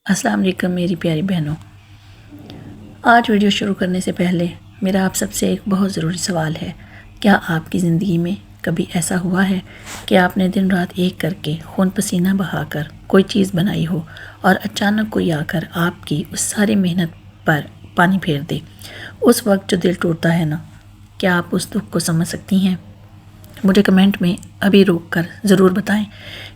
السلام علیکم میری پیاری بہنوں۔ آج ویڈیو شروع کرنے سے پہلے میرا آپ سب سے ایک بہت ضروری سوال ہے۔ کیا آپ کی زندگی میں کبھی ایسا ہوا ہے کہ آپ نے دن رات ایک کر کے خون پسینہ بہا کر کوئی چیز بنائی ہو اور اچانک کوئی آ کر آپ کی اس ساری محنت پر پانی پھیر دے؟ اس وقت جو دل ٹوٹتا ہے نا، کیا آپ اس دکھ کو سمجھ سکتی ہیں؟ مجھے کمنٹ میں ابھی روک کر ضرور بتائیں،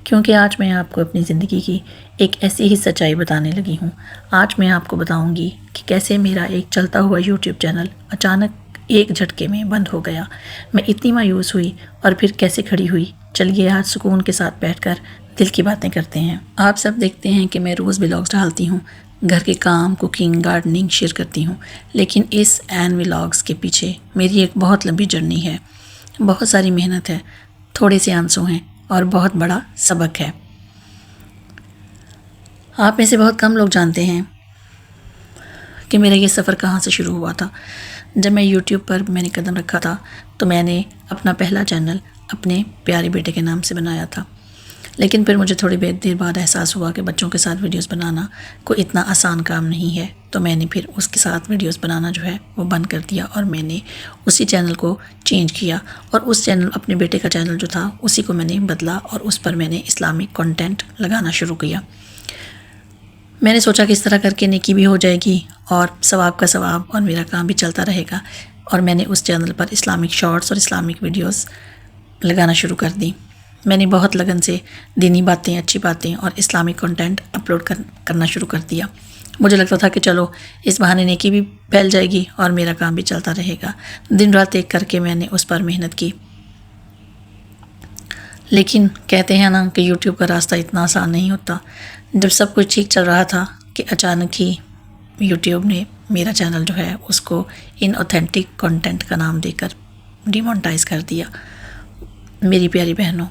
کیونکہ آج میں آپ کو اپنی زندگی کی ایک ایسی ہی سچائی بتانے لگی ہوں۔ آج میں آپ کو بتاؤں گی کہ کیسے میرا ایک چلتا ہوا یوٹیوب چینل اچانک ایک جھٹکے میں بند ہو گیا۔ میں اتنی مایوس ہوئی اور پھر کیسے کھڑی ہوئی۔ چلیے آج سکون کے ساتھ بیٹھ کر دل کی باتیں کرتے ہیں۔ آپ سب دیکھتے ہیں کہ میں روز ولاگز ڈالتی ہوں، گھر کے کام، کوکنگ، گارڈننگ شیئر کرتی ہوں، لیکن اس این ولاگز کے پیچھے میری ایک بہت لمبی جرنی ہے، بہت ساری محنت ہے، تھوڑے سے آنسو ہیں اور بہت بڑا سبق ہے۔ آپ میں سے بہت کم لوگ جانتے ہیں کہ میرا یہ سفر کہاں سے شروع ہوا تھا۔ جب میں یوٹیوب پر میں نے قدم رکھا تھا تو میں نے اپنا پہلا چینل اپنے پیارے بیٹے کے نام سے بنایا تھا، لیکن پھر مجھے تھوڑی دیر بعد احساس ہوا کہ بچوں کے ساتھ ویڈیوز بنانا کوئی اتنا آسان کام نہیں ہے، تو میں نے پھر اس کے ساتھ ویڈیوز بنانا جو ہے وہ بند کر دیا اور میں نے اسی چینل کو چینج کیا، اور اس چینل اپنے بیٹے کا چینل جو تھا اسی کو میں نے بدلا اور اس پر میں نے اسلامک کنٹینٹ لگانا شروع کیا۔ میں نے سوچا کہ اس طرح کر کے نیکی بھی ہو جائے گی اور ثواب کا ثواب اور میرا کام بھی چلتا رہے گا، اور میں نے اس چینل پر اسلامک شارٹس اور اسلامک ویڈیوز لگانا شروع کر دی۔ میں نے بہت لگن سے دینی باتیں، اچھی باتیں اور اسلامک کنٹینٹ اپلوڈ کرنا شروع کر دیا۔ مجھے لگتا تھا کہ چلو اس بہانے نیکی بھی پھیل جائے گی اور میرا کام بھی چلتا رہے گا۔ دن رات ایک کر کے میں نے اس پر محنت کی، لیکن کہتے ہیں نا کہ یوٹیوب کا راستہ اتنا آسان نہیں ہوتا۔ جب سب کچھ ٹھیک چل رہا تھا کہ اچانک ہی یوٹیوب نے میرا چینل جو ہے اس کو ان اوتھینٹک کنٹینٹ کا نام دے کر ڈی مونٹائز کر دیا۔ میری پیاری بہنوں،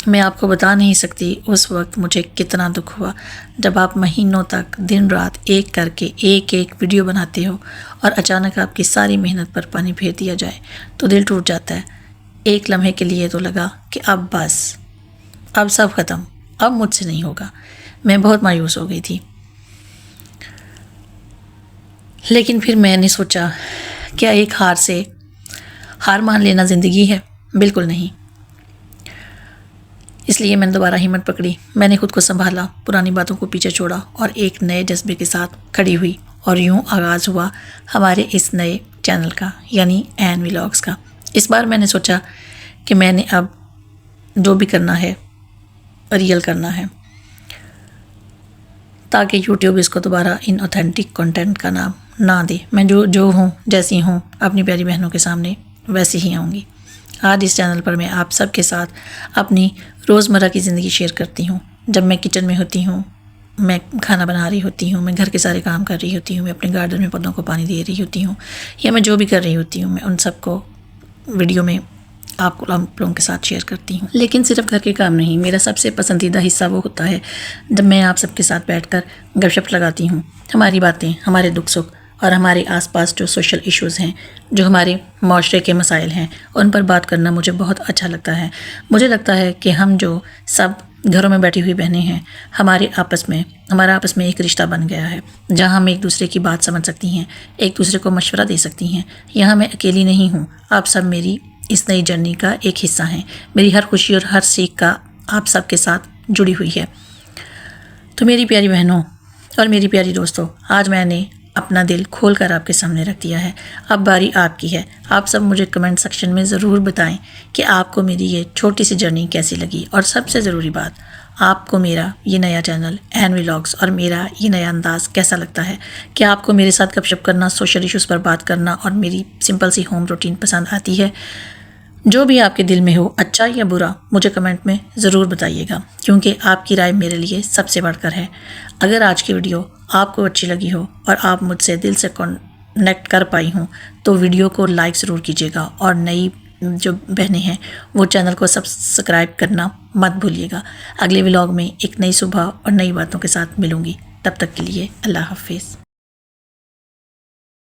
میں آپ کو بتا نہیں سکتی اس وقت مجھے کتنا دکھ ہوا جب آپ مہینوں تک دن رات ایک کر کے ایک ویڈیو بناتے ہو اور اچانک آپ کی ساری محنت پر پانی پھیر دیا جائے تو دل ٹوٹ جاتا ہے۔ ایک لمحے کے لیے تو لگا کہ اب بس، اب سب ختم، اب مجھ سے نہیں ہوگا۔ میں بہت مایوس ہو گئی تھی، لیکن پھر میں نے سوچا کیا ایک ہار مان لینا زندگی ہے؟ بالکل نہیں۔ اس لیے میں نے دوبارہ ہمت پکڑی، میں نے خود کو سنبھالا، پرانی باتوں کو پیچھے چھوڑا اور ایک نئے جذبے کے ساتھ کھڑی ہوئی، اور یوں آغاز ہوا ہمارے اس نئے چینل کا، یعنی این ولاگز کا۔ اس بار میں نے سوچا کہ میں نے اب جو بھی کرنا ہے ریئل کرنا ہے، تاکہ یوٹیوب اس کو دوبارہ ان اوتھینٹک کنٹینٹ کا نام نہ دے۔ میں جو ہوں، جیسی ہوں، اپنی پیاری بہنوں کے سامنے ویسی ہی آؤں گی۔ آج اس چینل پر میں آپ سب کے ساتھ اپنی روزمرہ کی زندگی شیئر کرتی ہوں۔ جب میں کچن میں ہوتی ہوں، میں کھانا بنا رہی ہوتی ہوں، میں گھر کے سارے کام کر رہی ہوتی ہوں، میں اپنے گارڈن میں پودوں کو پانی دے رہی ہوتی ہوں، یا میں جو بھی کر رہی ہوتی ہوں، میں ان سب کو ویڈیو میں آپ لوگوں کے ساتھ شیئر کرتی ہوں۔ لیکن صرف گھر کے کام نہیں، میرا سب سے پسندیدہ حصہ وہ ہوتا ہے جب میں آپ سب کے ساتھ بیٹھ کر گپ شپ لگاتی ہوں، ہماری باتیں، ہمارے دکھ سکھ اور ہمارے آس پاس جو سوشل ایشوز ہیں، جو ہمارے معاشرے کے مسائل ہیں، ان پر بات کرنا مجھے بہت اچھا لگتا ہے۔ مجھے لگتا ہے کہ ہم جو سب گھروں میں بیٹھی ہوئی بہنیں ہیں، ہمارا آپس میں ایک رشتہ بن گیا ہے، جہاں ہم ایک دوسرے کی بات سمجھ سکتی ہیں، ایک دوسرے کو مشورہ دے سکتی ہیں۔ یہاں میں اکیلی نہیں ہوں، آپ سب میری اس نئی جرنی کا ایک حصہ ہیں۔ میری ہر خوشی اور ہر سیکھ کا آپ سب کے ساتھ جڑی ہوئی ہے۔ تو میری پیاری بہنوں اور میری پیاری دوستوں، آج میں نے اپنا دل کھول کر آپ کے سامنے رکھ دیا ہے۔ اب باری آپ کی ہے۔ آپ سب مجھے کمنٹ سیکشن میں ضرور بتائیں کہ آپ کو میری یہ چھوٹی سی جرنی کیسی لگی، اور سب سے ضروری بات، آپ کو میرا یہ نیا چینل این ولاگز اور میرا یہ نیا انداز کیسا لگتا ہے؟ کیا آپ کو میرے ساتھ گپ شپ کرنا، سوشل ایشوز پر بات کرنا اور میری سمپل سی ہوم روٹین پسند آتی ہے؟ جو بھی آپ کے دل میں ہو، اچھا یا برا، مجھے کمنٹ میں ضرور بتائیے گا، کیونکہ آپ کی رائے میرے لیے سب سے بڑھ کر ہے۔ اگر آج کی ویڈیو آپ کو اچھی لگی ہو اور آپ مجھ سے دل سے کنیکٹ کر پائی ہوں تو ویڈیو کو لائک ضرور کیجیے گا، اور نئی جو بہنیں ہیں وہ چینل کو سبسکرائب کرنا مت بھولیے گا۔ اگلے ولاگ میں ایک نئی صبح اور نئی باتوں کے ساتھ ملوں گی، تب تک کے لیے اللہ حافظ۔